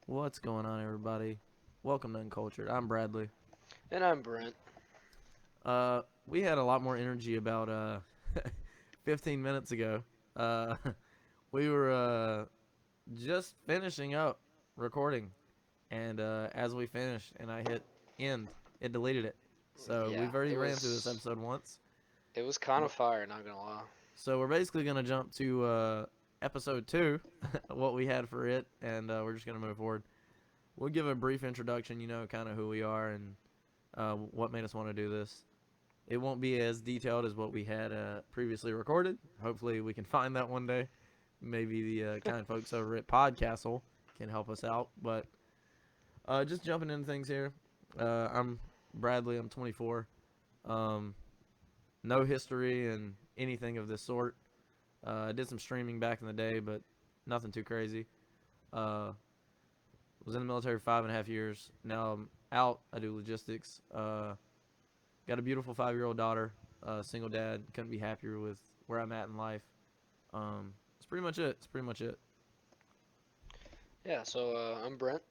What's going on, everybody? Welcome to Uncultured. I'm Bradley. And I'm Brent. We had a lot more energy about 15 minutes ago. Uh, we were just finishing up recording, and as we finished, and I hit end, it deleted it. So Yeah, we've already ran through this episode once. it was kind of But, fire, not gonna lie. so we're basically gonna jump to episode 2, what we had for it, and we're just gonna move forward. We'll give a brief introduction, kind of who we are and what made us want to do this. It won't be as detailed as what we had previously recorded. Hopefully, we can find that one day. Maybe the kind folks over at Podcastle can help us out. But just jumping into things here. I'm Bradley. I'm 24. Um, no history and anything of this sort. I did some streaming back in the day, but nothing too crazy. Uh, was in the military for 5.5 years. Now I'm out. I do logistics. Got a beautiful 5-year-old daughter. Single dad. Couldn't be happier with where I'm at in life. That's pretty much it. It's pretty much it. Yeah, so I'm Brent,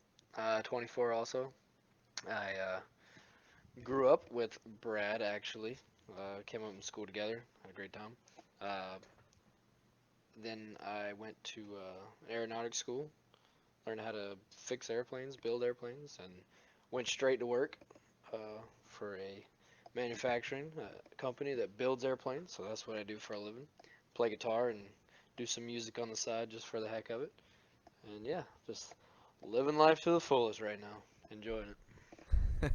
24 also. I grew up with Brad actually. Came up in school together, had a great time. Uh, then I went to aeronautics school, learned how to fix airplanes, build airplanes, and went straight to work uh, for a manufacturing company that builds airplanes. So that's what I do for a living. Play guitar and do some music on the side just for the heck of it. And yeah, just living life to the fullest right now. Enjoying it.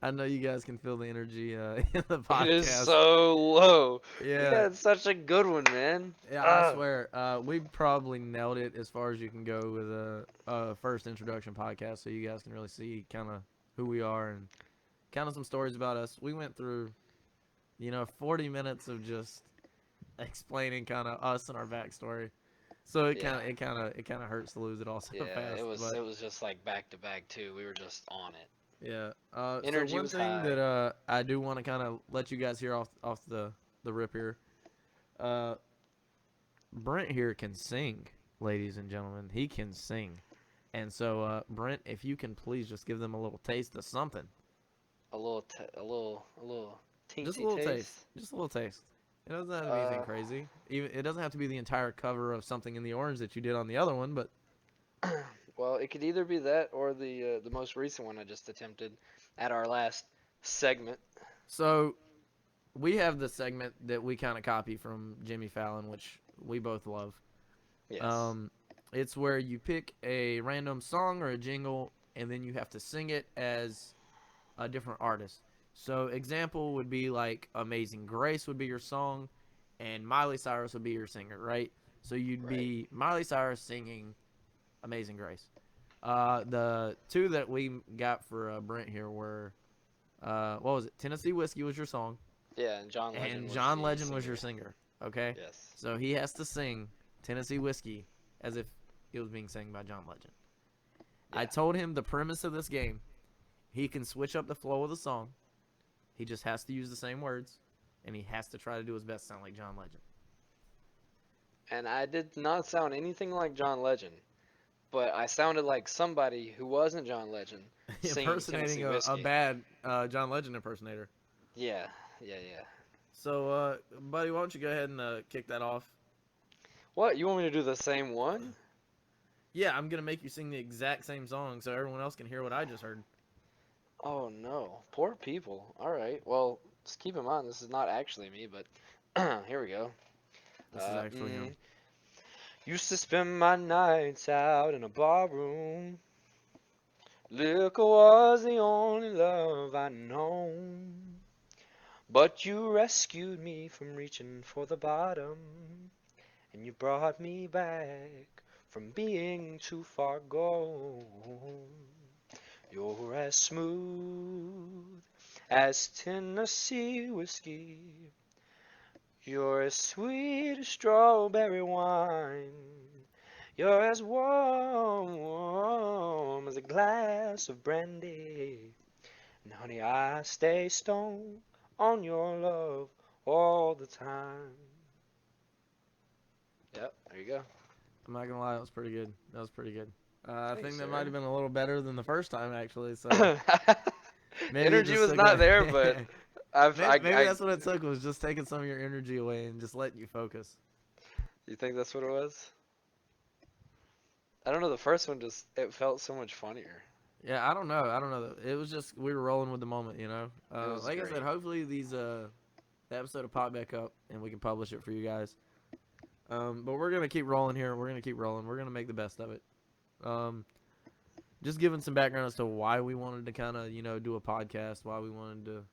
I know you guys can feel the energy in the It is podcast. so low. Yeah, Yeah, it's such a good one, man. yeah. I Ah, swear, we probably nailed it as far as you can go with a first introduction podcast, so you guys can really see kind of who we are and kind of some stories about us. We went through, 40 minutes of just explaining kind of us and our backstory. So it yeah, kind of it kind of it kind of hurts to lose it all so yeah. It fast. was But it was just like back to back too. We were just on it. yeah. So Energy one was thing high. that I do want to kind of let you guys hear off the rip here. Uh, Brent here can sing, ladies and gentlemen. He can sing. And so Brent, if you can please just give them a little taste of something. A little Just a teensy little taste. taste. Just a little taste. It doesn't have to be anything Uh, crazy. Even it doesn't have to be the entire cover of Something in the Orange that you did on the other one, but well, it could either be that or the most recent one I just attempted at our last segment. so we have the segment that we kind of copy from Jimmy Fallon, which we both love. Yes. Um, it's where you pick a random song or a jingle, and then you have to sing it as a different artist. So, example would be like Amazing Grace would be your song, and Miley Cyrus would be your singer, right? So, you'd Right. be Miley Cyrus singing Amazing Grace. The two that we got for Brent here were, what was it? Tennessee Whiskey was your song, Yeah, and John and Legend was John the Legend was your singer. singer. Okay, Yes. so he has to sing Tennessee Whiskey as if it was being sung by John Legend. I Yeah. told him the premise of this game. He can switch up the flow of the song. He just has to use the same words, and he has to try to do his best to sound like John Legend. And I did not sound anything like John Legend, but I sounded like somebody who wasn't John Legend singing Impersonating Tennessee a Whiskey. bad John Legend impersonator. Yeah, yeah. So, buddy, why don't you go ahead and kick that off? What, you want me to do the same one? Yeah, I'm gonna make you sing the exact same song so everyone else can hear what I just heard. Oh no, poor people. All right, well, just keep in mind this is not actually me, but here we go. This is Uh, actually mm, him. Used to spend my nights out in a bar room. Liquor was the only love I known. But you rescued me from reaching for the bottom, and you brought me back from being too far gone. You're as smooth as Tennessee whiskey. You're as sweet as strawberry wine. You're as warm as a glass of brandy. And honey, I stay stoned on your love all the time. Yep, there you go. I'm not gonna lie, that was pretty good. That was pretty good. I Thanks, think that might sir. have been a little better than the first time, actually. So maybe it Energy just was took not a. there, but Maybe that's what it took, was just taking some of your energy away and just letting you focus. You think that's what it was? I don't know. The first one just it felt so much funnier. Yeah, I don't know. I don't know. It was just we were rolling with the moment, you know. It was Like I said, great. hopefully the episode will pop back up and we can publish it for you guys. But we're gonna keep rolling here. We're gonna keep rolling. We're gonna make the best of it. Um, just giving some background as to why we wanted to kind of do a podcast, why we wanted to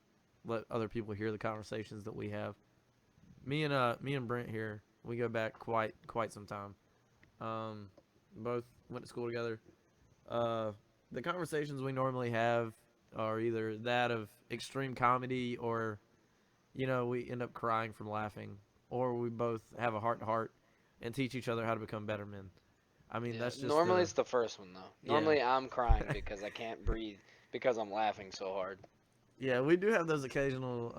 let other people hear the conversations that we have. Me and Brent here, we go back quite some time. Um, both went to school together. Uh, the conversations we normally have are either that of extreme comedy, or we end up crying from laughing, or we both have a heart to heart and teach each other how to become better men. I mean, Yeah. that's just Normally the it's the first one though. yeah. Normally I'm crying because I can't breathe because I'm laughing so hard. Yeah, we do have those occasional,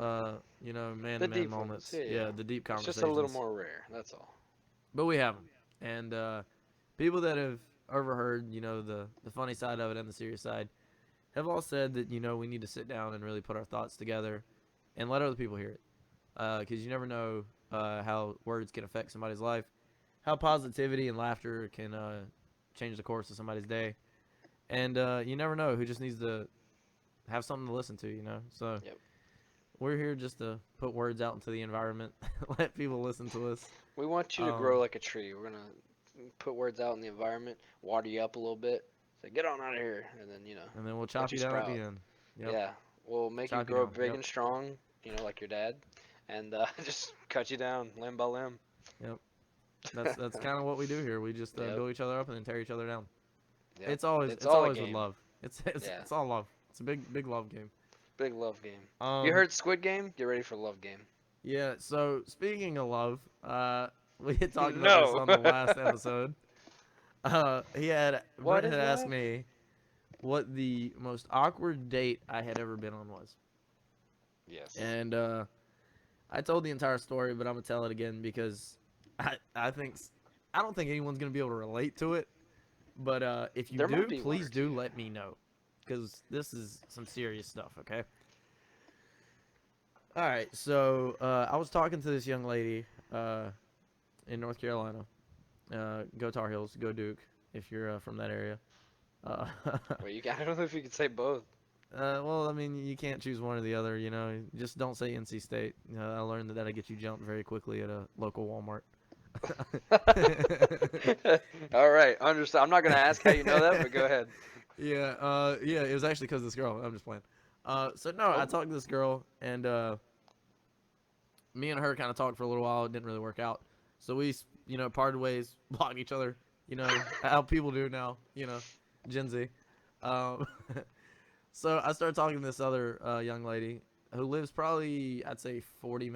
man The to man deep ones. moments. Yeah, yeah. Yeah, the deep It's just a little conversations. more rare. That's all. But we have them. And people that have overheard, the funny side of it and the serious side, have all said that, we need to sit down and really put our thoughts together and let other people hear it. Because you never know how words can affect somebody's life, how positivity and laughter can change the course of somebody's day. And you never know who just needs to have something to listen to. So Yep. we're here just to put words out into the environment, let people listen to us. We want you to grow Um, like a tree. We're gonna put words out in the environment, water you up a little bit, say get on out of here, and then and then we'll let chop you you down at the sprout. end. Yep, Yeah, we'll make you chop you grow down. big Yep, and strong, like your dad, and just cut you down limb by limb. yep. That's kind of what we do here. We just Yep, build each other up and then tear each other down. yep. It's always It's it's all a always with game. love. It's Yeah, it's all love. It's a big love game. big love game. You Um, heard Squid Game? Get ready for love game. yeah. So speaking of love, we had talked about this No. on the last episode. What Brent is had asked love? me what the most awkward date I had ever been on was, Yes. and I told the entire story, but I'm gonna tell it again because I think I don't think anyone's gonna be able to relate to it. But if you There might do, be one or please do two. let me know, because this is some serious stuff. Okay. All right. So I was talking to this young lady in North Carolina. Go Tar Heels, go Duke, if you're from that area. Uh, Wait, I don't know if you could say both. well, I mean, you can't choose one or the other. Just don't say NC State. I learned that that'll get you jumped very quickly at a local Walmart. All right, understand. I'm not gonna ask how you know that, but go ahead. Yeah. It was actually because of this girl. I'm just playing. So no, I Oh, talked to this girl, and me and her kind of talked for a little while. It didn't really work out, so we, parted ways, blocked each other. How people do now. Gen Z. Um, so I started talking to this other young lady who lives probably, I'd say, 45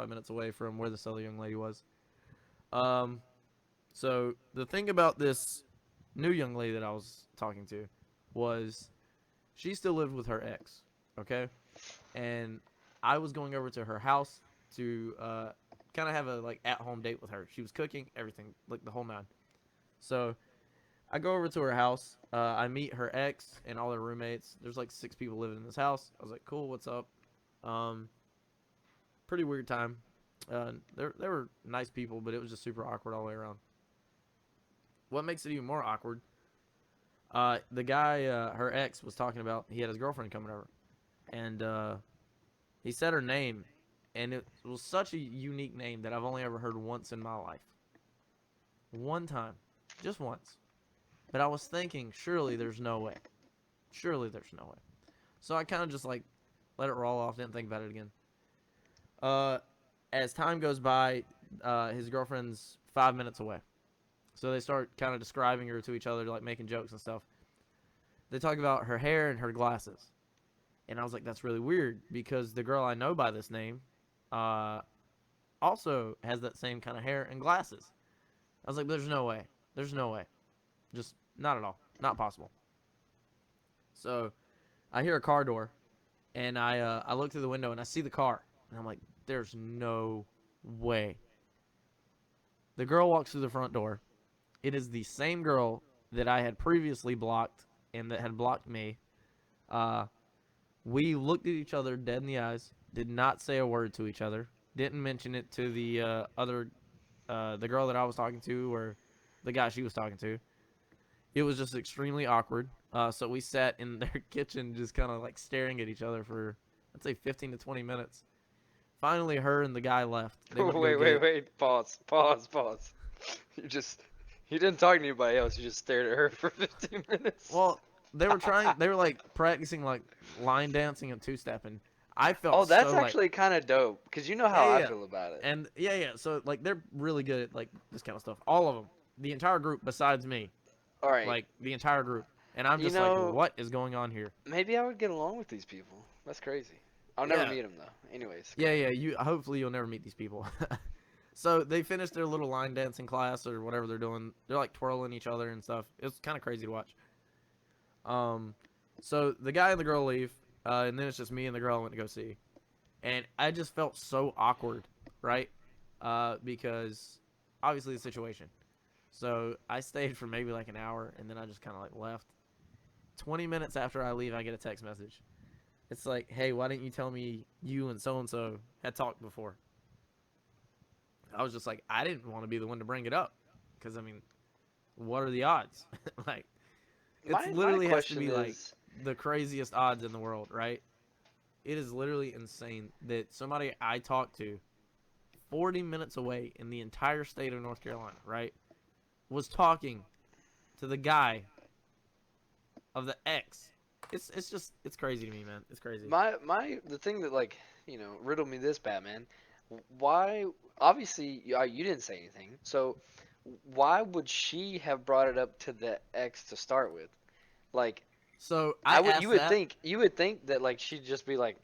minutes away from where this other young lady was. Um, so the thing about this new young lady that I was talking to was she still lived with her ex, okay? And I was going over to her house to kind of have a like at-home date with her. She was cooking everything, like the whole nine. So I go over to her house. I meet her ex and all their roommates. There's like 6 people living in this house. I was like, cool, what's up? Um, Pretty weird time. They were nice people, but it was just super awkward all the way around. What makes it even more awkward? The guy, her ex, was talking about he had his girlfriend coming over, and he said her name, and it was such a unique name that I've only ever heard once in my life. One time, just once. But I was thinking, surely there's no way. Surely there's no way. So I kind of just like let it roll off, didn't think about it again. Uh, as time goes by, his girlfriend's 5 minutes away. So they start kind of describing her to each other, like making jokes and stuff. They talk about her hair and her glasses. And I was like, that's really weird because the girl I know by this name uh, also has that same kind of hair and glasses. I was like, there's no way. There's no way. Just not at all. Not possible. So I hear a car door, and I look through the window and I see the car, and I'm like, there's no way. The girl walks through the front door. It is the same girl that I had previously blocked and that had blocked me. Uh, we looked at each other dead in the eyes, did not say a word to each other, didn't mention it to the the girl that I was talking to or the guy she was talking to. It was just extremely awkward. So we sat in their kitchen just kind of like staring at each other for, I'd say, 15 to 20 minutes. Finally, her and the guy left. They went to go Wait, wait, get. wait. Pause, pause, pause. You just you didn't talk to anybody else. You just stared at her for 15 minutes. Well, they were trying. They were like practicing like line dancing and two stepping. I felt Oh, that's so like, actually kind of dope because you know yeah, how yeah, I yeah. feel about it. And yeah, yeah. So like they're really good at like this kind of stuff. All of them, the entire group besides me, All right, like the entire group. And I'm you just like, know, what is going on here? maybe I would get along with these people. That's crazy. I'll never Yeah, meet them though. Anyways, go yeah, ahead. yeah. You hopefully you'll never meet these people. So they finished their little line dancing class or whatever they're doing. They're like twirling each other and stuff. It's kind of crazy to watch. Um, so the guy and the girl leave, and then it's just me and the girl I went to go see, and I just felt so awkward, right? Because obviously the situation. So I stayed for maybe like an hour, and then I just kind of like left. 20 minutes after I leave, I get a text message. It's like, hey, why didn't you tell me you and so had talked before? I was just like, I didn't want to be the one to bring it up, because I mean, what are the odds? Like, it's My literally has to question be like is, the craziest odds in the world, right? It is literally insane that somebody I talked to 40 minutes away in the entire state of North Carolina, right, was talking to the guy of the ex. It's just it's crazy to me, man. It's crazy. the thing that like riddled me this, Batman. Why? Obviously, you didn't say anything. So why would she have brought it up to the ex to start with? Like, So I asked that. you would think that like she'd just be like,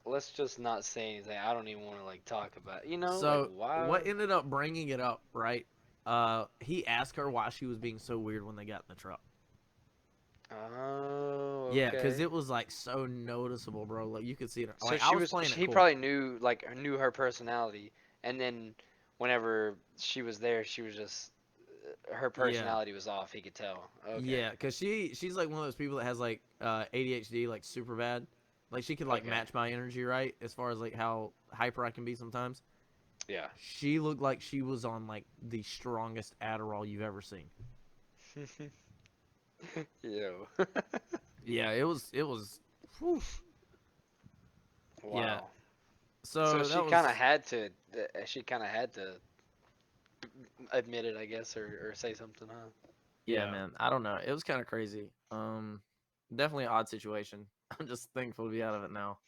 let's just not say anything. I don't even want to like talk about it. Like So why? what ended up bringing it up, right? He asked her why she was being so weird when they got in the truck. Oh, Yeah, because okay. it was like so noticeable, bro. Like you could see it. So Like I she was was playing it she cool. probably knew her personality, and then whenever she was there, she was just her Yeah, personality was off. He could tell. Okay, yeah, because she's like one of those people that has like ADHD like super bad. Like she could like okay, match my energy right as far as like how hyper I can be sometimes. yeah. She looked like she was on like the strongest Adderall you've ever seen. Ew. Yeah, it was. Whew. Yeah, Wow. So so she that kind of was. had to. She kind of had to admit it, I guess, or say something, huh? Yeah, Yeah. man. I don't know. It was kind of crazy. Definitely an odd situation. I'm just thankful to be out of it now.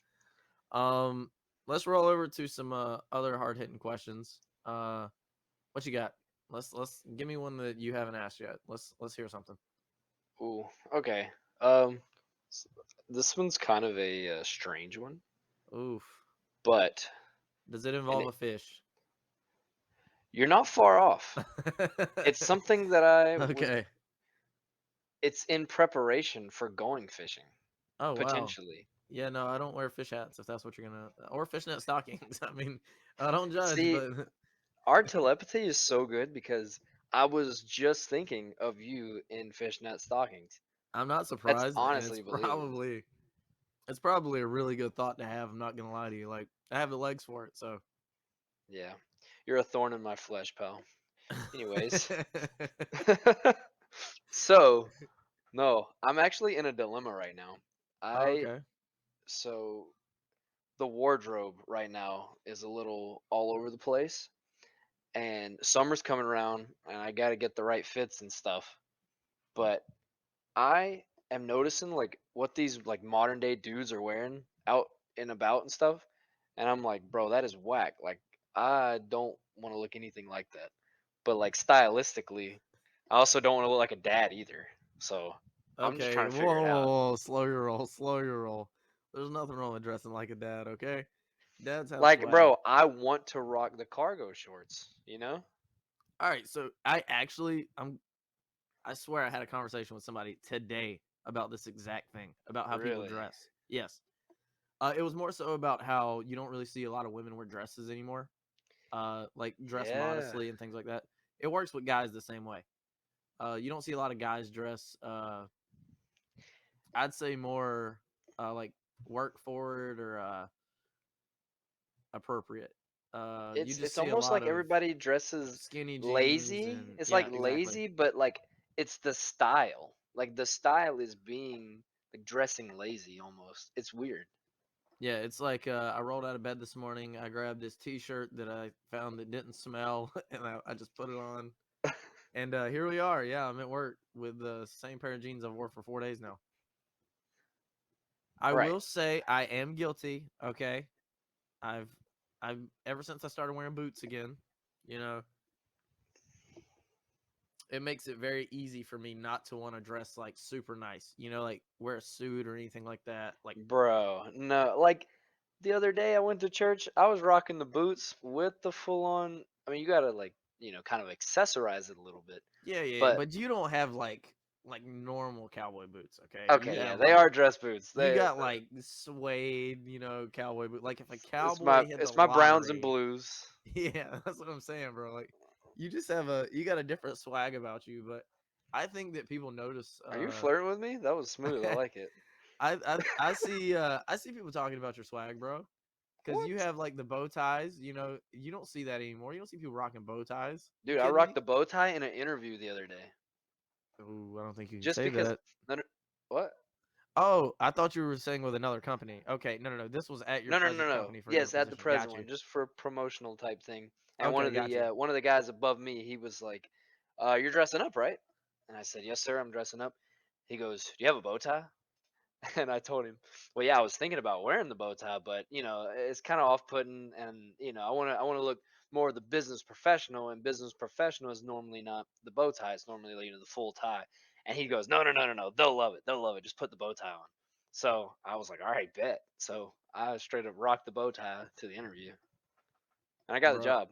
Um, let's roll over to some other hard hitting questions. What you got? Let's give me one that you haven't asked yet. Let's hear something. Ooh. Okay. Um, s- this one's kind of a strange one, Oof. but Does it and involve a fish? you're not far off. It's something that I would. Okay. It's in preparation for going fishing, Oh wow. potentially. Yeah, no, I don't wear fish hats if that's what you're gonna or fishnet stockings. I mean, I don't judge, See, but our telepathy is so good because I was just thinking of you in fishnet stockings. I'm not That's surprised, and honestly believable. it's probably a really good thought to have. I'm not gonna lie to you. Like I have the legs for it, so. Yeah. You're a thorn in my flesh, pal. Anyways. So, no, I'm actually in a dilemma right now. Oh, I okay. so the wardrobe right now is a little all over the place, and summer's coming around and I got to get the right fits and stuff. But I am noticing like what these like modern day dudes are wearing out and about and stuff, and I'm like, bro, that is whack. Like I don't want to look anything like that. But like stylistically, I also don't want to look like a dad either. So I'm just Okay. trying to Whoa, figure it whoa, out. whoa. Slow your roll. Slow your roll. There's nothing wrong with dressing like a dad. Okay. Dads have Like, swag. bro, I want to rock the cargo shorts, you know? All right. So I swear I had a conversation with somebody today about this exact thing about how people Really? dress. Yes. It was more so about how you don't really see a lot of women wear dresses anymore. Like dress Yeah. modestly and things like that. It works with guys the same way. You don't see a lot of guys dress. I'd say more like work forward or appropriate. You just It's see a almost lot like of everybody dresses skinny jeans lazy. and It's yeah, like exactly. lazy, but like it's the style. Like the style is being like dressing lazy almost. It's weird. Yeah, it's like I rolled out of bed this morning. I grabbed this T-shirt that I found that didn't smell, and I just put it on. And here we are. Yeah, I'm at work with the same pair of jeans I've wore for 4 days now. I Right. will say I am guilty. Okay, I've I've ever since I started wearing boots again. You know, it makes it very easy for me not to want to dress like super nice. You know, like wear a suit or anything like that. Like, Bro, no. Like the other day I went to church, I was rocking the boots with the full on. I mean, you got to like, kind of accessorize it a little bit. yeah, But but you don't have like normal cowboy boots. Okay, you okay, yeah, have they like are dress boots. you They got like suede, cowboy boot. Like if a it's cowboy my hit the it's my browns and lottery, blues. yeah, that's what I'm saying, bro. Like you got a different swag about you, but I think that people notice. Are you flirting with me? That was smooth. I like it. I see people talking about your swag, bro. Because you What? have like the bow ties. You know, you don't see that anymore. You don't see people rocking bow ties. You Dude, I kidding rocked me? the bow tie in an interview the other day. Ooh, I don't think you can Just say because that. no, no, what? Oh, I thought you were saying with another company. Okay, no. This was at your No, no, no, present no. company for a Yes, different at the position. present Got you. one, just for a promotional type thing. And Okay, got you. one of the guys above me, he was like, "You're dressing up, right?" And I said, "Yes, sir, I'm dressing up." He goes, "Do you have a bow tie?" And I told him, "Well, yeah, I was thinking about wearing the bow tie, but it's kind of off-putting, and I want to look more of the business professional, and business professional is normally not the bow tie; it's normally the full tie." And he goes, "No, no, no, no, no, they'll love it, they'll love it. Just put the bow tie on." So I was like, "All right, bet." So I straight up rocked the bow tie to the interview, and I got the Bro. job.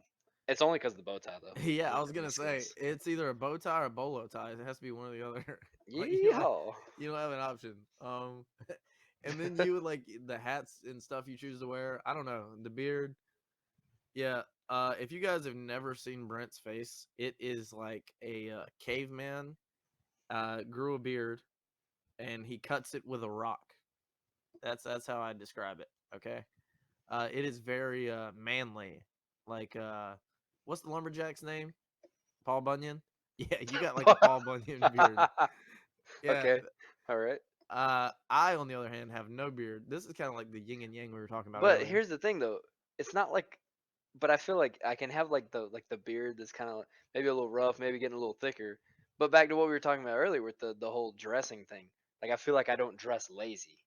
It's only because of the bow tie, though. Yeah, I I didn't was have any gonna say skills. it's either a bow tie or a bolo tie. It has to be one or the other. Like Yeehaw! you don't have an option. And then you like the hats and stuff you choose to wear. I don't know the beard. Yeah. If you guys have never seen Brent's face, it is like a caveman. Grew a beard and he cuts it with a rock. That's how I describe it. Okay. It is very manly. Like what's the lumberjack's name? Paul Bunyan. Yeah, you got like a Paul Bunyan beard. Yeah. Okay, all right. I on the other hand have no beard. This is kind of like the yin and yang we were talking about But earlier. here's the thing, though. It's not like, but I feel like I can have like the beard that's kind of maybe a little rough, maybe getting a little thicker. But back to what we were talking about earlier with the whole dressing thing. Like I feel like I don't dress lazy.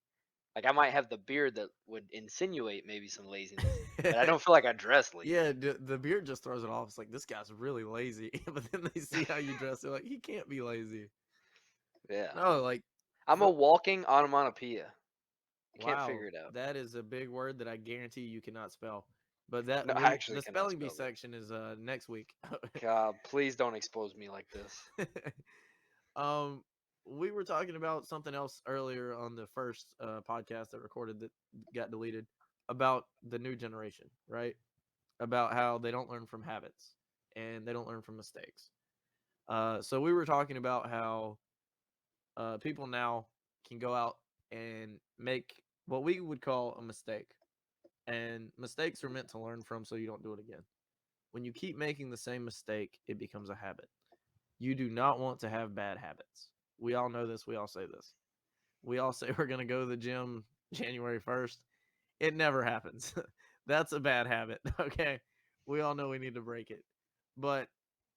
Like I might have the beard that would insinuate maybe some laziness, but I don't feel like I dress Yeah, lazy. the beard just throws it off. It's like this guy's really lazy, but then they see how you dress, they're like, he can't be lazy. Yeah, No, like I'm a for walking onomatopoeia. I can't wow, figure it out. that is a big word that I guarantee you cannot spell. But No, that I we actually the cannot spelling bee spell that. section is next week. God, please don't expose me like this. um, we were talking about something else earlier on the first podcast that recorded that got deleted about the new generation, right? About how they don't learn from habits and they don't learn from mistakes. So we were talking about how people now can go out and make what we would call a mistake, and mistakes are meant to learn from so you don't do it again. When you keep making the same mistake, it becomes a habit. You do not want to have bad habits. We all know this. We all say this. We all say we're going to go to the gym January 1st. It never happens. That's a bad habit. Okay. We all know we need to break it. But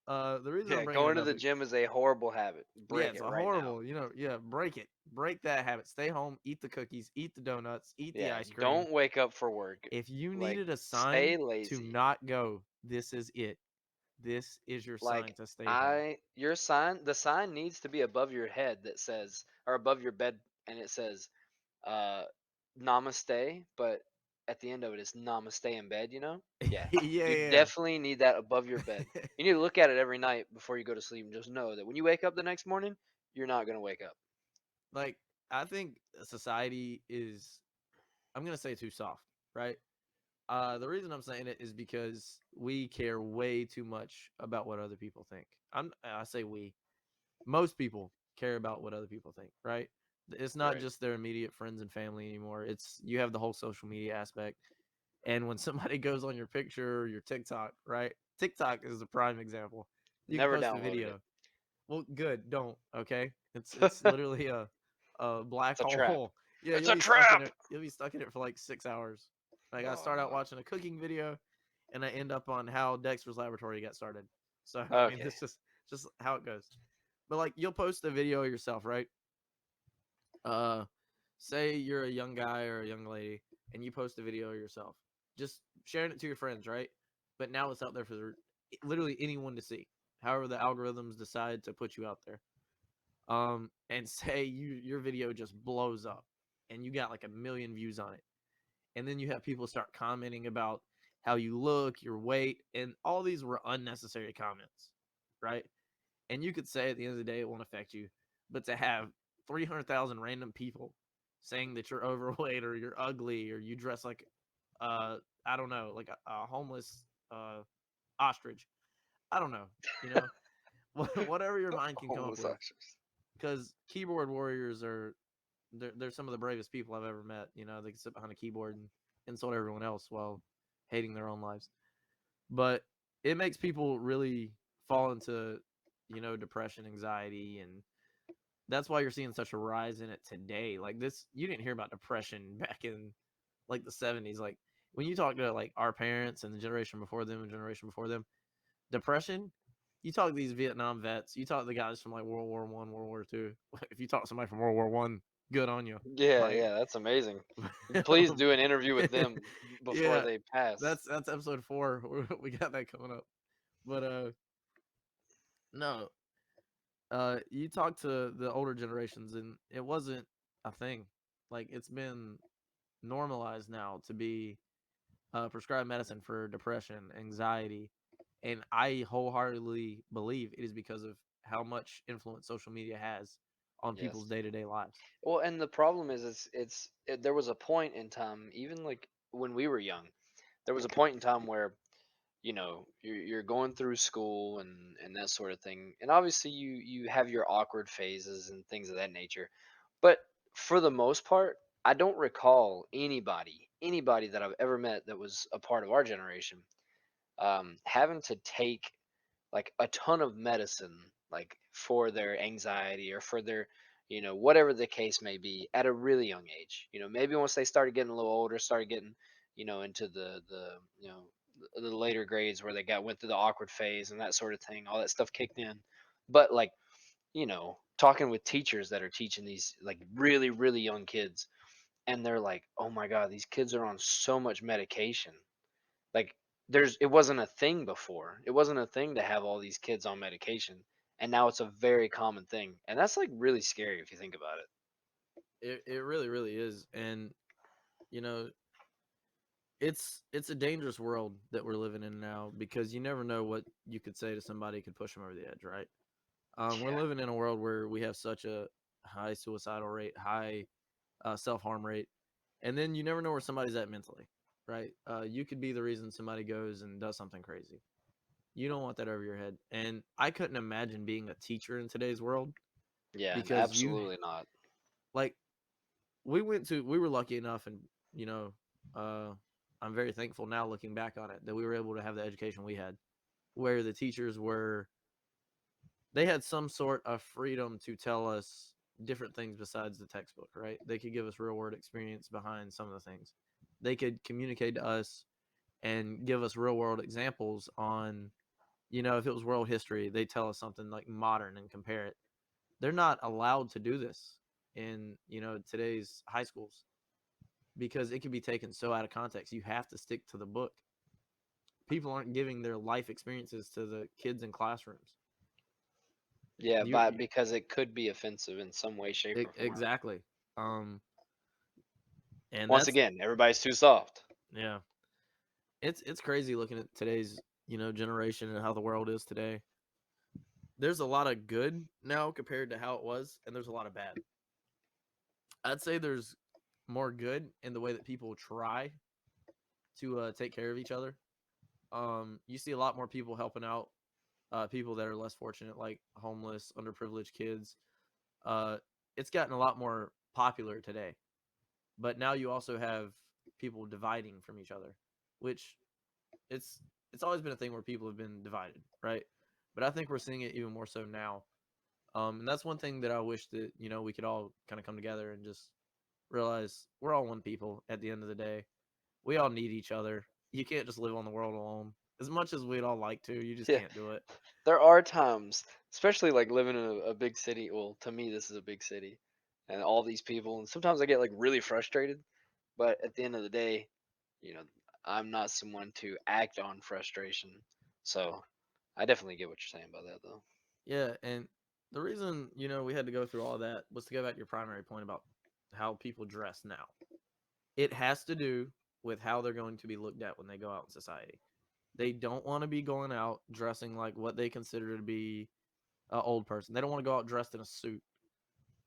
the reason I'm Yeah, bringing going it to up, the gym is a horrible habit. yeah, Break it's it a right now. horrible, yeah, break it. Break that habit. Stay home, eat the cookies, eat the donuts, eat the Yeah, ice cream. don't wake up for work. If you Like, needed a stay sign to lazy. not go, this is it. This is your sign Like, to stay home. the sign needs to be above your head that says, or above your bed, and it says, uh, namaste, but at the end of it is namaste in bed. Yeah. You Yeah, definitely need that above your bed. yeah. You need to look at it every night before you go to sleep and just know that when you wake up the next morning, you're not going to wake up. Like, I think society is, I'm going to say too soft, right? The reason I'm saying it is because we care way too much about what other people think. I say we. most people care about what other people think, right? It's not Right. just their immediate friends and family anymore. It's you have the whole social media aspect. And when somebody goes on your picture or your TikTok, right? TikTok is a prime example. You can Never post a downloaded it. video. Well, good, don't, okay? It's literally a black It's a trap. hole. Yeah, It's you'll a be stuck in trap. it. You'll be stuck in it for like 6 hours. Like I start out Oh, watching a cooking video, and I end up on how Dexter's Laboratory got started. So I mean, okay. this just how it goes. But like you'll post a video yourself, right? Uh, say you're a young guy or a young lady, and you post a video yourself, just sharing it to your friends, right? But now it's out there for literally anyone to see. However, the algorithms decide to put you out there. And say your video just blows up, and you got like 1 million views on it, and then you have people start commenting about how you look, your weight, and all these were unnecessary comments, right? And you could say at the end of the day it won't affect you, but to have 300,000 random people saying that you're overweight or you're ugly or you dress like I don't know, like a homeless ostrich. I don't know, you know, whatever your mind can come up Homeless with. ostrich. Because keyboard warriors are they're some of the bravest people I've ever met. You know, they can sit behind a keyboard and insult everyone else while hating their own lives. But it makes people really fall into, you know, depression, anxiety, and that's why you're seeing such a rise in it today. Like this, you didn't hear about depression back in like the 70s. Like when you talk to like our parents and the generation before them and generation before them, depression. You talk to these Vietnam vets. You talk to the guys from like World War I, World War II. If you talk to somebody from World War I, good on you. Yeah, Like, yeah, that's amazing. Please do an interview with them before yeah, they pass. that's episode 4. We got that coming up. But no, you talk to the older generations, and it wasn't a thing. Like it's been normalized now to be prescribed medicine for depression, anxiety, and I wholeheartedly believe it is because of how much influence social media has on people's Yes. day to day lives. Well, and the problem is, there was a point in time, even like when we were young, there was a point in time where you're going through school and that sort of thing, and obviously you have your awkward phases and things of that nature. But for the most part, I don't recall anybody that I've ever met that was a part of our generation having to take like a ton of medicine like for their anxiety or for their whatever the case may be at a really young age. Maybe once they started getting a little older, started getting into the later grades where they went through the awkward phase and that sort of thing, all that stuff kicked in. But like, talking with teachers that are teaching these like really really young kids, and they're like, oh my god, these kids are on so much medication. Like, it wasn't a thing before. It wasn't a thing to have all these kids on medication, and now it's a very common thing. And that's like really scary if you think about it. It really really is, and you know it's a dangerous world that we're living in now because you never know what you could say to somebody could push them over the edge, right? We're Yeah. living in a world where we have such a high suicidal rate, high self harm rate, and then you never know where somebody's at mentally, right? You could be the reason somebody goes and does something crazy. You don't want that over your head. And I couldn't imagine being a teacher in today's world Yeah, because absolutely not. like we were lucky enough, and you know, uh, I'm very thankful now looking back on it that we were able to have the education we had, where the teachers were they had some sort of freedom to tell us different things besides the textbook, right? They could give us real world experience behind some of the things. They could communicate to us and give us real world examples on, if it was world history, they tell us something like modern and compare it. They're not allowed to do this in, today's high schools because it can be taken so out of context. You have to stick to the book. People aren't giving their life experiences to the kids in classrooms. Yeah, but You because it could be offensive in some way, shape, or form. exactly. Um, and Once that's again, everybody's too soft. yeah. It's crazy looking at today's, generation and how the world is today. There's a lot of good now compared to how it was, and there's a lot of bad. I'd say there's more good in the way that people try to take care of each other. You see a lot more people helping out people that are less fortunate, like homeless, underprivileged kids. Uh, it's gotten a lot more popular today. But now you also have people dividing from each other, which it's it's always been a thing where people have been divided, right? But I think we're seeing it even more so now. And that's one thing that I wish that we could all kind of come together and just realize we're all one people at the end of the day. We all need each other. You can't just live on the world alone. As much as we'd all like to, you just Yeah, can't do it. there are times, especially like living in a big city. Well, to me, this is a big city, and all these people, and sometimes I get like really frustrated. But at the end of the day, you know, I'm not someone to act on frustration. So I definitely get what you're saying about that, though. Yeah, and the reason, we had to go through all that was to go back to your primary point about how people dress now. It has to do with how they're going to be looked at when they go out in society. They don't want to be going out dressing like what they consider to be an old person. They don't want to go out dressed in a suit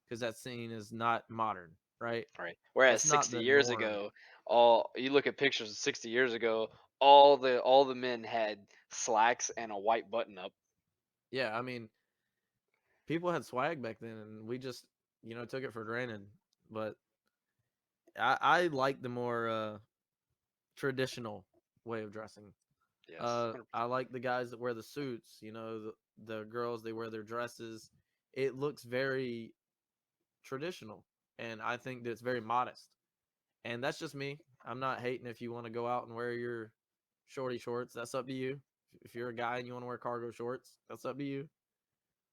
because that's seen as not modern, right? Right. Whereas That's not 60 the years norm. ago, all you look at pictures of 60 years ago, all the men had slacks and a white button up. Yeah, I mean, people had swag back then, and we just, took it for granted. But I like the more traditional way of dressing. Yes, I 100%. like the guys that wear the suits. The girls they wear their dresses. It looks very traditional, and I think that it's very modest. And that's just me. I'm not hating if you want to go out and wear your shorty shorts. That's up to you. If you're a guy and you want to wear cargo shorts, that's up to you.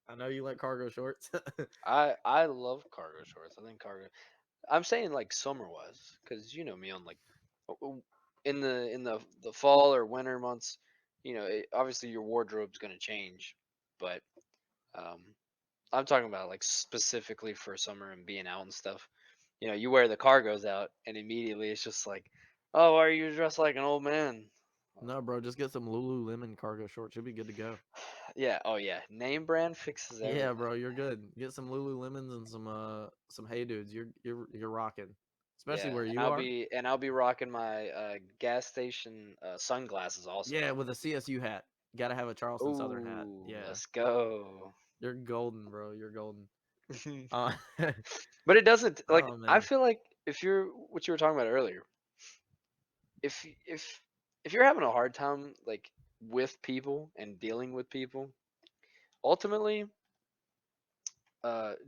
I know you like cargo shorts. I love cargo shorts. I think cargo. I'm saying like summer wise, because you know me on like in the fall or winter months, obviously your wardrobe's gonna change, but um, I'm talking about like specifically for summer and being out and stuff. You wear the cargos out, and immediately it's just like, oh, why are you dressed like an old man? No, bro, just get some Lululemon cargo shorts. You'll be good to go. Yeah, oh yeah, name brand fixes Yeah, everything. bro, you're good. Get some Lululemons and some Hey Dudes. You're rocking, especially Yeah, where and you I'll are. be and I'll be rocking my gas station sunglasses also. Yeah, with a CSU hat. Got to have a Charleston Southern hat. Ooh, Yeah, let's go. you're golden, bro. You're golden. Uh, But it doesn't like oh I man, feel like if you're what you were talking about earlier, if if you're having a hard time like with people and dealing with people, ultimately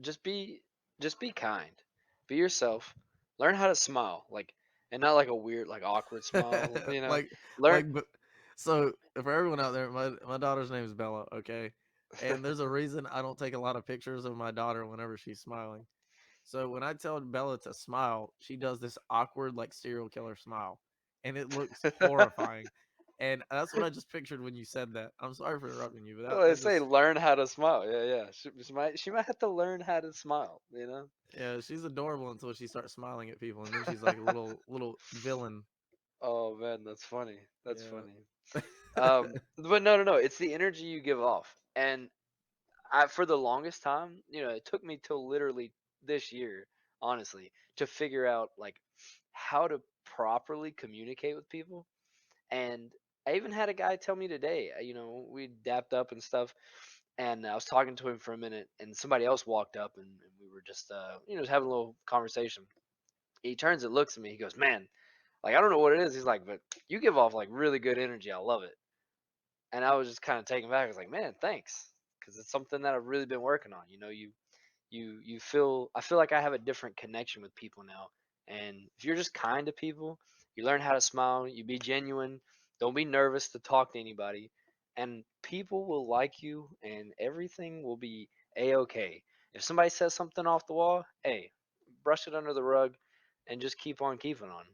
just be kind. Be yourself. Learn how to smile, like and not like a weird like awkward smile. like Learn but so for everyone out there, my daughter's name is Bella. Okay, and there's a reason I don't take a lot of pictures of my daughter whenever she's smiling. So when I tell Bella to smile, she does this awkward like serial killer smile, and it looks horrifying. And that's what I just pictured when you said that. I'm sorry for interrupting you, but that, I that say just learn how to smile. Yeah, yeah. She might have to learn how to smile. yeah, she's adorable until she starts smiling at people, and then she's like a little villain. Oh man, that's funny. That's funny. Yeah. But no, no, no. It's the energy you give off, and for the longest time, it took me till literally this year, honestly, to figure out like how to properly communicate with people. And I even had a guy tell me today, we dapped up and stuff, and I was talking to him for a minute, and somebody else walked up, and we were just having a little conversation. He turns and looks at me. He goes, "Man, like I don't know what it is." He's like, "But you give off like really good energy. I love it." And I was just kind of taken back. I was like, "Man, thanks," because it's something that I've really been working on. You feel I feel like I have a different connection with people now. And if you're just kind to people, you learn how to smile, you be genuine, don't be nervous to talk to anybody, and people will like you and everything will be a-okay. If somebody says something off the wall, hey, brush it under the rug and just keep on keeping on.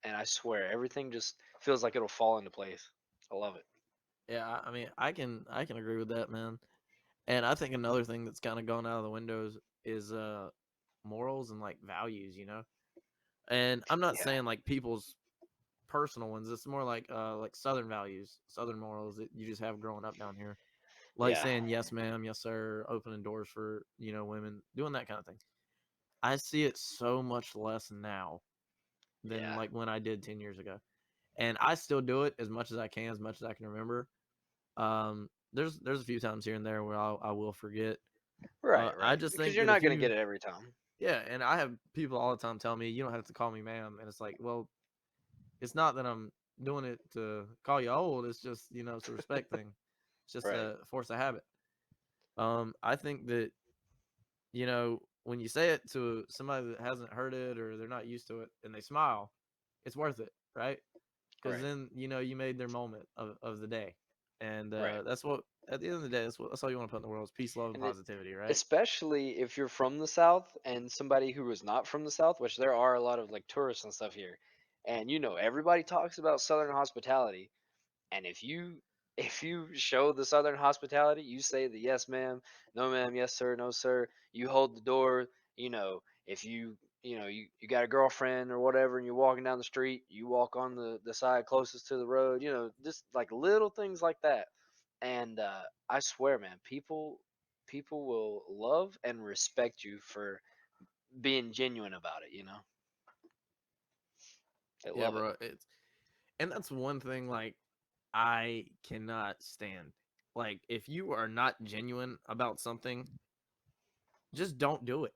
And I swear everything just feels like it'll fall into place. I love it. Yeah, I mean, I can agree with that, man. And I think another thing that's kind of gone out of the windows is morals and like values. And I'm not Yeah. saying like people's personal ones. It's more like Southern values, Southern morals that you just have growing up down here. Like Yeah. saying yes, ma'am, yes, sir, opening doors for women, doing that kind of thing. I see it so much less now than Yeah. like when I did 10 years ago, and I still do it as much as I can, as much as I can remember. there's a few times here and there where I will forget. Right, I right. just Because think you're that if not gonna you get it every time. yeah, and I have people all the time tell me you don't have to call me ma'am, and it's like, well, it's not that I'm doing it to call you old. It's just it's a respect thing. It's just Right. a force of habit. I think that when you say it to somebody that hasn't heard it or they're not used to it and they smile, it's worth it, right? Because Right. then you made their moment of the day, and Right. that's what at the end of the day that's all you want to put in the world is peace, love, and And it, positivity, right? especially if you're from the South and somebody who is not from the South, which there are a lot of like tourists and stuff here, and everybody talks about Southern hospitality. And if you show the Southern hospitality, you say the yes ma'am, no ma'am, yes sir, no sir. You hold the door. If you got a girlfriend or whatever, and you're walking down the street, you walk on the side closest to the road. Just like little things like that. And I swear, man, people will love and respect you for being genuine about it. They Yeah, love it. bro. And that's one thing like I cannot stand. Like if you are not genuine about something, just don't do it.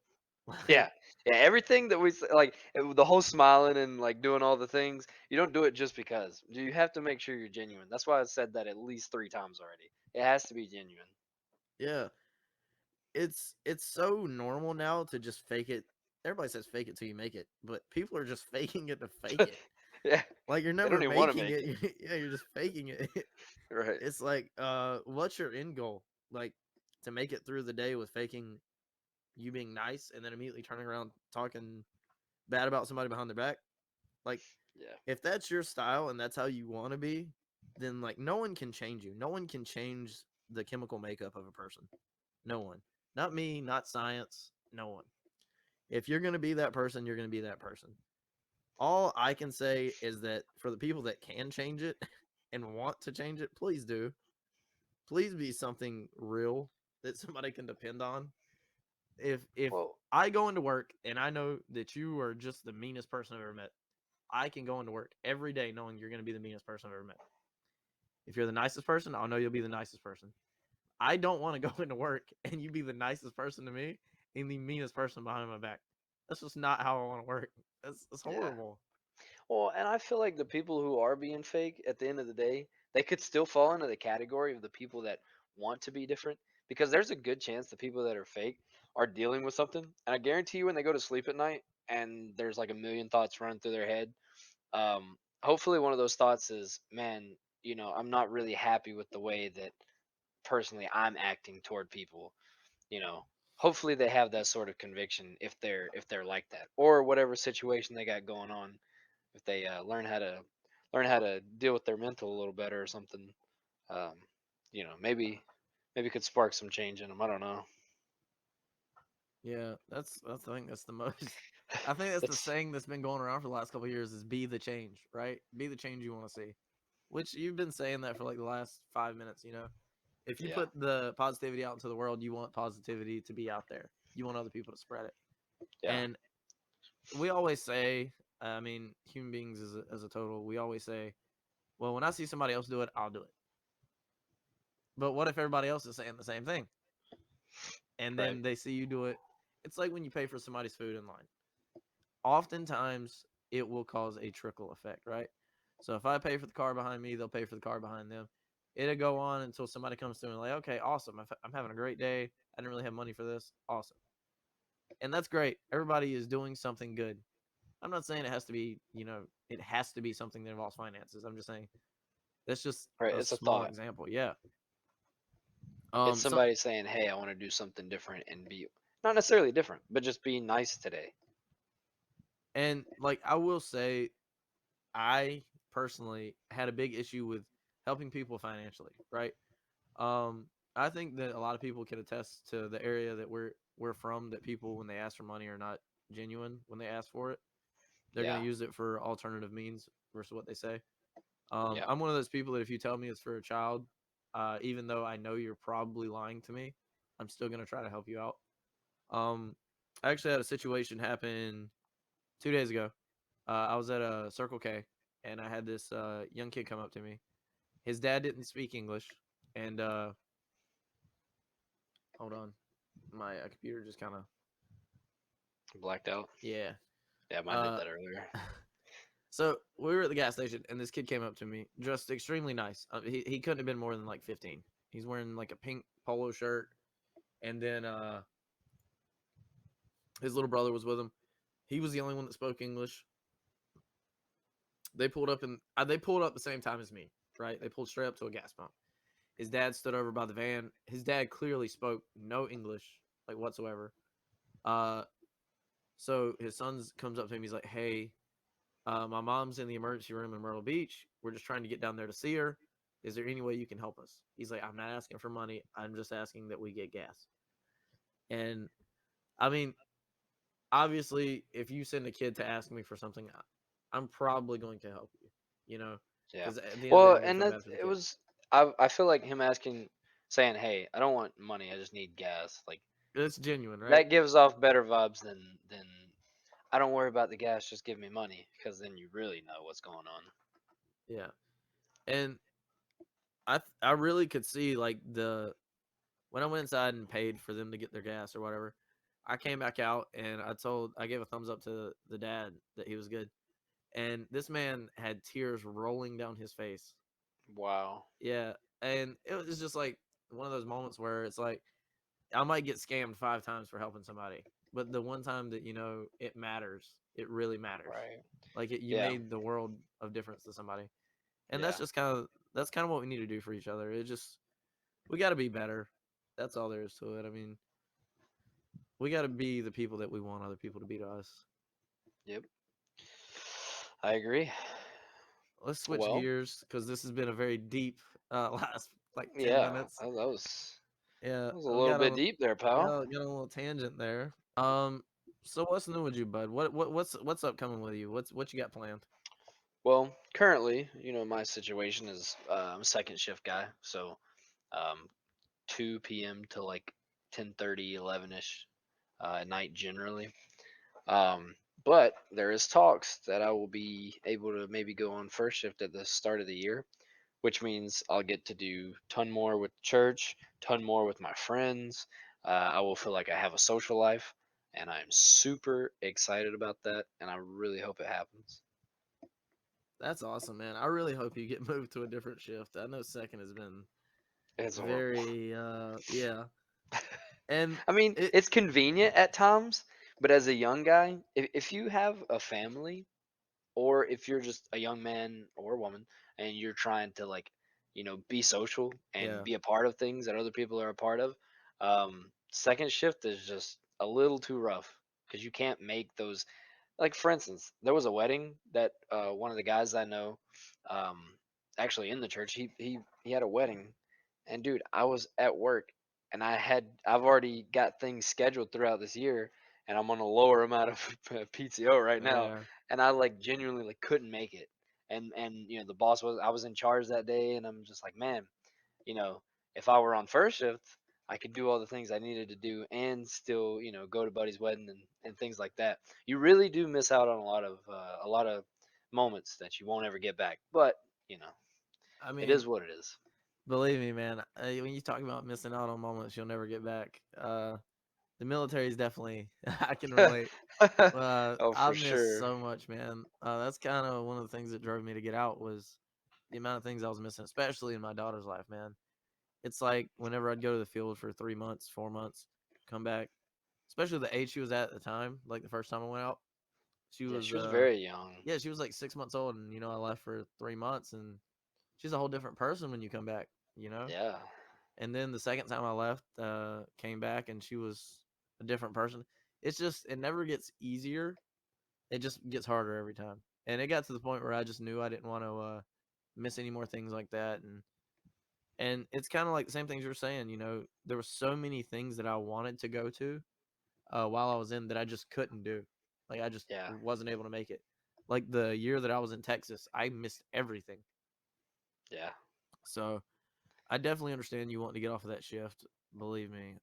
Yeah, Like yeah. Everything that like the whole smiling and like doing all the things, you don't do it just because. You have to make sure you're genuine. That's why I said that at least 3 times already. It has to be genuine. yeah, it's so normal now to just fake it. Everybody says fake it till you make it, but people are just faking it to fake it. Yeah, Like you're they don't never even want to making make it. it. Yeah, you're just faking it. Right. It's like, what's your end goal? Like to make it through the day with faking you being nice and then immediately turning around talking bad about somebody behind their back? Like Yeah. if that's your style and that's how you want to be, then like no one can change you. No one can change the chemical makeup of a person. No one. Not me, not science, no one. If you're going to be that person, you're going to be that person. All I can say is that for the people that can change it and want to change it, please do. Please be something real that somebody can depend on. If Well, I go into work and I know that you are just the meanest person I've ever met, I can go into work every day knowing you're going to be the meanest person I've ever met. If you're the nicest person, I'll know you'll be the nicest person. I don't want to go into work and you be the nicest person to me and the meanest person behind my back. That's just not how I want to work. That's yeah. horrible. Well, and I feel like the people who are being fake at the end of the day, they could still fall into the category of the people that want to be different because there's a good chance the people that are fake are dealing with something. And I guarantee you when they go to sleep at night and there's like a million thoughts running through their head, hopefully one of those thoughts is, man, I'm not really happy with the way that personally I'm acting toward people, you know. Hopefully they have that sort of conviction if they're like that or whatever situation they got going on if they learn how to deal with their mental a little better or something. Um, maybe could spark some change in them. I don't know. Yeah, that's I think that's the most. I think that's the It's saying that's been going around for the last couple of years is be the change, right? Be the change you want to see. Which you've been saying that for like the last 5 minutes. If you yeah, put the positivity out into the world, you want positivity to be out there. You want other people to spread it. yeah, And we always say, I mean, human beings as a total, we always say, well, when I see somebody else do it, I'll do it. But what if everybody else is saying the same thing? And right, then they see you do it. It's like when you pay for somebody's food in line. Oftentimes, it will cause a trickle effect, right? So if I pay for the car behind me, they'll pay for the car behind them. It'll go on until somebody comes through and like, okay, awesome. I'm having a great day. I didn't really have money for this. Awesome. And that's great. Everybody is doing something good. I'm not saying it has to be, it has to be something that involves finances. I'm just saying that's just right. a It's a small thought. example. Yeah. It's So somebody saying, "Hey, I want to do something different and be not necessarily different, but just be nice today." and like I will say, I personally had a big issue with helping people financially, right? I think that a lot of people can attest to the area that we're from. That people, when they ask for money, are not genuine when they ask for it. They're going Yeah, to use it for alternative means versus what they say. yeah, I'm one of those people that if you tell me it's for a child, even though I know you're probably lying to me, I'm still going to try to help you out. Um, I actually had a situation happen 2 days ago. I was at a Circle K and I had this young kid come up to me. His dad didn't speak English, and Hold on, my computer just kind of Blacked out. yeah. Yeah, mine did Uh, that earlier. so we were at the gas station, and this kid came up to me, dressed extremely nice. He couldn't have been more than like 15. He's wearing like a pink polo shirt, and then his little brother was with him. He was the only one that spoke English. They pulled up the same time as me, right? They pulled straight up to a gas pump. His dad stood over by the van. His dad clearly spoke no English, like whatsoever. Uh, so his son comes up to him. He's like, "Hey, my mom's in the emergency room in Myrtle Beach. We're just trying to get down there to see her. Is there any way you can help us?" He's like, "I'm not asking for money. I'm just asking that we get gas." And I mean, obviously, if you send a kid to ask me for something, I'm probably going to help you. You know, Yeah. because at the end of the day, Well, I'm going to and feel that bad for the it kid. was. I feel like him asking, saying, "Hey, I don't want money. I just need gas." Like It's genuine, right? that gives off better vibes than I don't worry about the gas. Just give me money, because then you really know what's going on. Yeah, and I really could see like the when I went inside and paid for them to get their gas or whatever. I came back out and I gave a thumbs up to the dad that he was good. And this man had tears rolling down his face. Wow. Yeah, and it was just like one of those moments where it's like I might get scammed 5 times for helping somebody, but the one time that it matters, it really matters. Right. Like you Yeah. made the world of difference to somebody, and Yeah. that's kind of what we need to do for each other. It just we got to be better. That's all there is to it. I mean, we got to be the people that we want other people to be to us. Yep. I agree. Let's switch Well, gears because this has been a very deep last like 10 yeah. minutes. Yeah, That was a we little got bit on deep there, pal. got on a little tangent there. So what's new with you, bud? What's upcoming with you? What you got planned? Well, currently, my situation is I'm a second shift guy, so um, 2 p.m. to like 10:30, 11ish at night generally. Um, but there is talks that I will be able to maybe go on first shift at the start of the year, which means I'll get to do ton more with church, ton more with my friends. I will feel like I have a social life, and I'm super excited about that, and I really hope it happens. That's awesome, man. I really hope you get moved to a different shift. I know second has been It's horrible. very yeah. And I mean, it it's convenient at times, but as a young guy, if you have a family, or if you're just a young man or woman and you're trying to like, be social and yeah, be a part of things that other people are a part of, second shift is just a little too rough because you can't make those. Like for instance, there was a wedding that one of the guys I know, um, actually in the church, he had a wedding, and dude, I was at work, and I've already got things scheduled throughout this year, and I'm on a lower amount of PTO right now, yeah. and I like genuinely like couldn't make it, and the boss was I was in charge that day, and I'm just like, man, you know, if I were on first shift, I could do all the things I needed to do and still, go to Buddy's wedding and things like that. You really do miss out on a lot of moments that you won't ever get back. But you know, I it mean, is what it is. believe me, man. When you talk about missing out on moments you'll never get back, the military is definitely I can relate. Oh, I for missed sure. so much, man. That's kind of one of the things that drove me to get out was the amount of things I was missing, especially in my daughter's life, man. It's like whenever I'd go to the field for 3 months, 4 months, come back, especially the age she was at the time, like the first time I went out, she Yeah, was, she was very young. yeah, she was like 6 months old, and I left for 3 months, and she's a whole different person when you come back, you know. Yeah, And then the second time I left, came back, and she was a different person. It's just it never gets easier. It just gets harder every time. And it got to the point where I just knew I didn't want to miss any more things like that. And it's kind of like the same things you're saying. There were so many things that I wanted to go to while I was in that I just couldn't do. Like I just yeah, wasn't able to make it. Like the year that I was in Texas, I missed everything. yeah, So I definitely understand you wanting to get off of that shift. Believe me.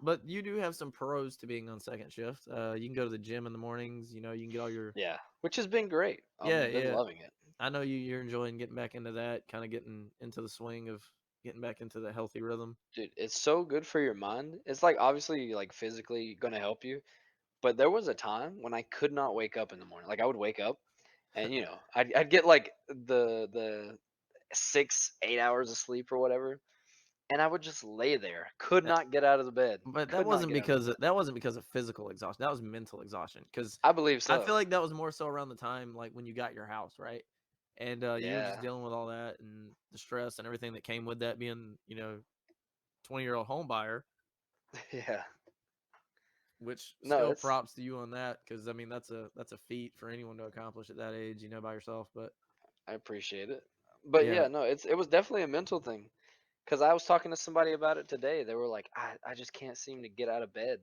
But you do have some pros to being on second shift. You can go to the gym in the mornings. You can get all your yeah. Which has been great. yeah, Been yeah. loving it. I know you're enjoying getting back into that, kind of getting into the swing of getting back into the healthy rhythm. Dude, it's so good for your mind. It's like obviously like physically gonna help you, but there was a time when I could not wake up in the morning. Like I would wake up and I'd get like the 6 8 hours of sleep or whatever, and I would just lay there, could Uh, not get out of the bed, But could not get out of the bed. that wasn't because of physical exhaustion. That was mental exhaustion. Because I believe I so. feel like that was more so around the time like when you got your house, right? And you were just Yeah. dealing with all that and the stress and everything that came with that being 20-year-old home buyer. Yeah. Which No, still it's props to you on that, because I mean that's a feat for anyone to accomplish at that age, by yourself. But I appreciate it. But yeah, yeah, no, it was definitely a mental thing. Cause I was talking to somebody about it today. They were like, I just can't seem to get out of bed.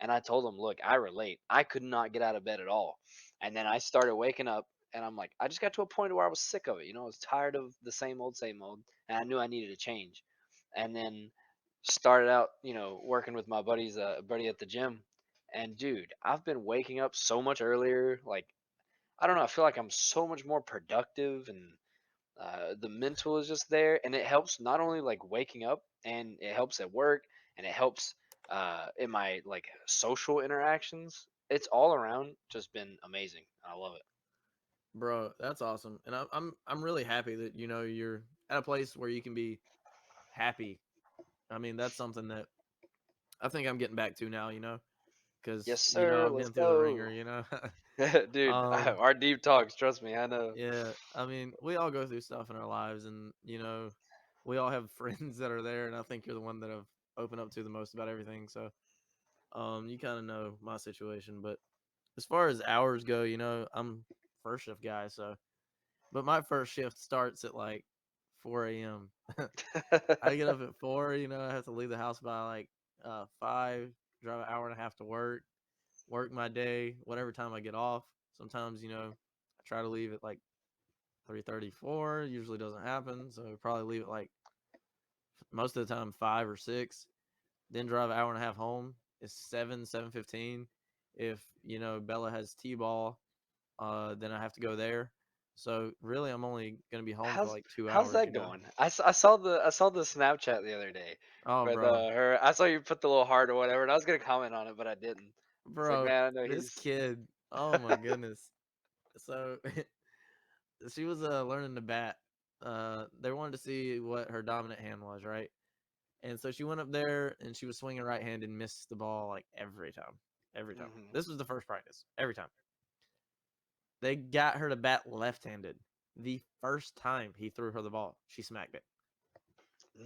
And I told them, look, I relate. I could not get out of bed at all. And then I started waking up and I'm like, I just got to a point where I was sick of it. I was tired of the same old. And I knew I needed a change. And then started out, working with my buddy at the gym. And dude, I've been waking up so much earlier. Like, I don't know. I feel like I'm so much more productive and the mental is just there, and it helps not only like waking up, and it helps at work, and it helps in my like social interactions. It's all around just been amazing. I love it. bro, that's awesome, and I'm really happy that you're at a place where you can be happy. I mean, that's something that I think I'm getting back to now, Yes, because sir. I've Let's been through the ringer, go, dude. um, Our deep talks. Trust me, I know. yeah. I mean, we all go through stuff in our lives, and we all have friends that are there, and I think you're the one that I've opened up to the most about everything. So, you kind of know my situation, but as far as hours go, I'm first shift guy, so but my first shift starts at like 4 a.m. I get up at 4, I have to leave the house by like 5, drive an hour and a half to work my day, whatever time I get off. Sometimes, I try to leave at like 3:34, usually doesn't happen, so probably leave at like most of the time 5 or 6, then drive an hour and a half home. It's 7:15. If, Bella has T-ball, then I have to go there. So really, I'm only gonna be home for how's like two how's hours. that going? I saw the Snapchat the other day Oh, with bro, her. I saw you put the little heart or whatever, and I was gonna comment on it, but I didn't. It's like, bro, man, I know this he's. kid. Oh my goodness. So she was learning to bat. They wanted to see what her dominant hand was, right? And so she went up there and she was swinging right handed and missed the ball like every time. Every time. Hmm. This was the first practice. Every time. They got her to bat left handed. The first time he threw her the ball, she smacked it.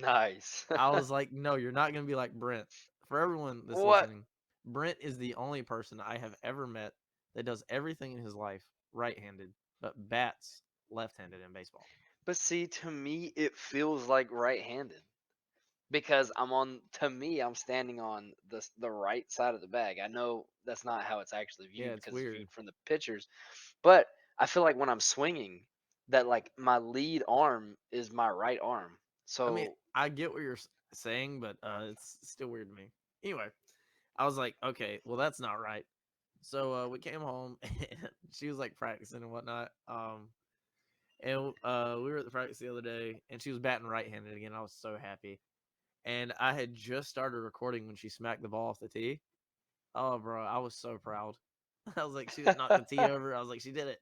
Nice. I was like, no, you're not going to be like Brent. For everyone that's What? listening, Brent is the only person I have ever met that does everything in his life right handed, but bats left handed in baseball. But see, to me, it feels like right-handed because to me, I'm standing on the right side of the bag. I know that's not how it's actually Yeah, viewed it's because it's weird. viewed from the pitchers, but I feel like when I'm swinging, that like my lead arm is my right arm. I mean, So, I get what you're saying, but it's still weird to me. Anyway, I was like, okay, well, that's not right. So we came home and she was like practicing and whatnot. And we were at the practice the other day and she was batting right handed again. I was so happy. And I had just started recording when she smacked the ball off the tee. Oh, bro, I was so proud. I was like, she didn't knock the tee over. I was like, she did it.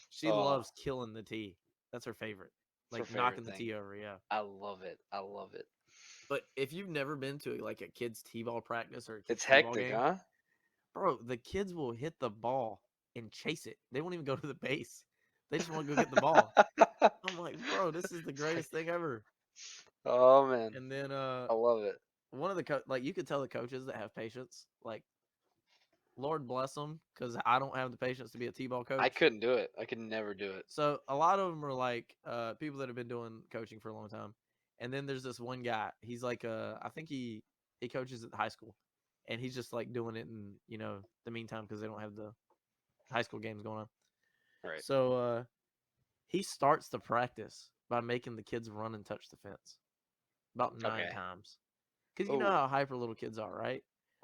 She oh, loves killing the tee. That's her favorite. it's her Like favorite knocking the thing. tee over, yeah. I love it. I love it. But if you've never been to like a kid's t-ball practice or a It's kid's t-ball hectic, game, huh? bro, the kids will hit the ball and chase it. They won't even go to the base. They just want to go get the ball. I'm like, bro, this is the It's like, greatest thing ever. oh man, And then I love it. one of the like you could tell the coaches that have patience, like Lord bless them, because I don't have the patience to be a t-ball I coach. couldn't do it. I could never do it. So a lot of them are like people that have been doing coaching for a long time. And then there's this one guy. He's like I think he coaches at the high school, and he's just like doing it in the meantime because they don't have the high school games going on. Right. So he starts the practice by making the kids run and touch the fence about nine Okay. times. Because you know Oh, how hyper little kids are, right?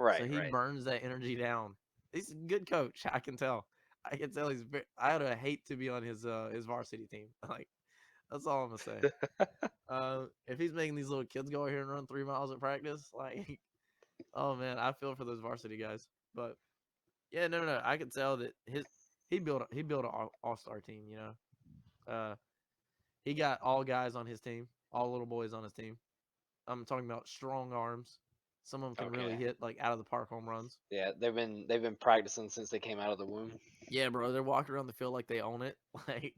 So right, he right. burns that energy down. He's a good coach. I can tell. I can tell I would hate to be on his varsity team. Like That's all I'm gonna say. If he's making these little kids go out here and run 3 miles at practice, like, oh man, I feel for those varsity guys. But yeah, no. I could tell that he built an all star team. He got all guys on his team, all little boys on his team. I'm talking about strong arms. Some of them can really Okay. hit like out of the park home runs. Yeah, they've been practicing since they came out of the womb. Yeah, bro, they're walking around the field like they own it, like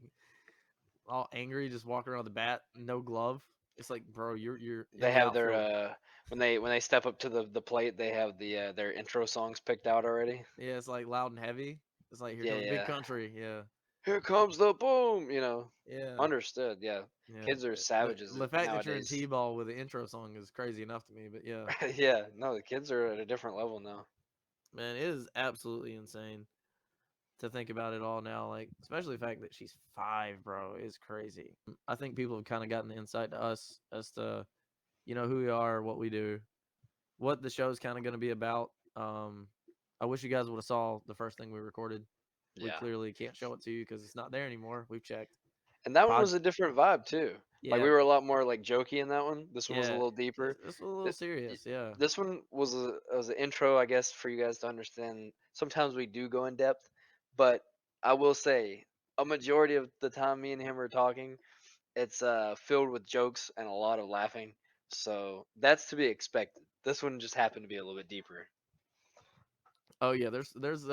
all angry, just walking around the bat, no glove. It's like, bro, you're in They the have their outfield. when they step up to the plate, they have their intro songs picked out already. Yeah, it's like loud and heavy. It's like here Yeah, comes Big yeah. Country. Yeah, Here comes the boom. yeah, Understood. Yeah, yeah. kids are The savages the fact that you're in nowadays. T-ball with the intro song is crazy enough to me. But yeah, Yeah, no, the kids are at a different level now. man, it is absolutely insane to think about it all now. Like, especially the fact that she's 5, bro, is crazy. I think people have kind of gotten the insight to us as to who we are, what we do, what the show's kind of going to be about. I wish you guys would have saw the first thing we recorded. We Yeah. clearly can't show it to you because it's not there anymore. We've checked. And that one Pod, was a different vibe too. Like yeah, we were a lot more like jokey in that one. This one was a yeah. little This, deeper. this was a little Th- serious. Yeah. This one was an intro, I guess, for you guys to understand. Sometimes we do go in depth, but I will say a majority of the time me and him are talking, it's filled with jokes and a lot of laughing. So that's to be expected. This one just happened to be a little bit deeper. Oh yeah. There's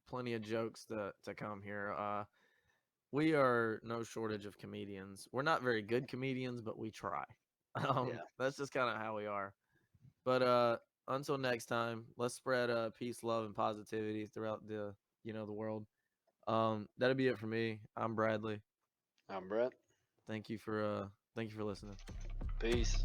plenty of jokes to come here. We are no shortage of comedians. We're not very good comedians, but we try. Yeah. That's just kind of how we are. But until next time, let's spread peace, love, and positivity throughout the world. That'll be it for me. I'm Bradley. I'm Brett. Thank you for listening. Peace.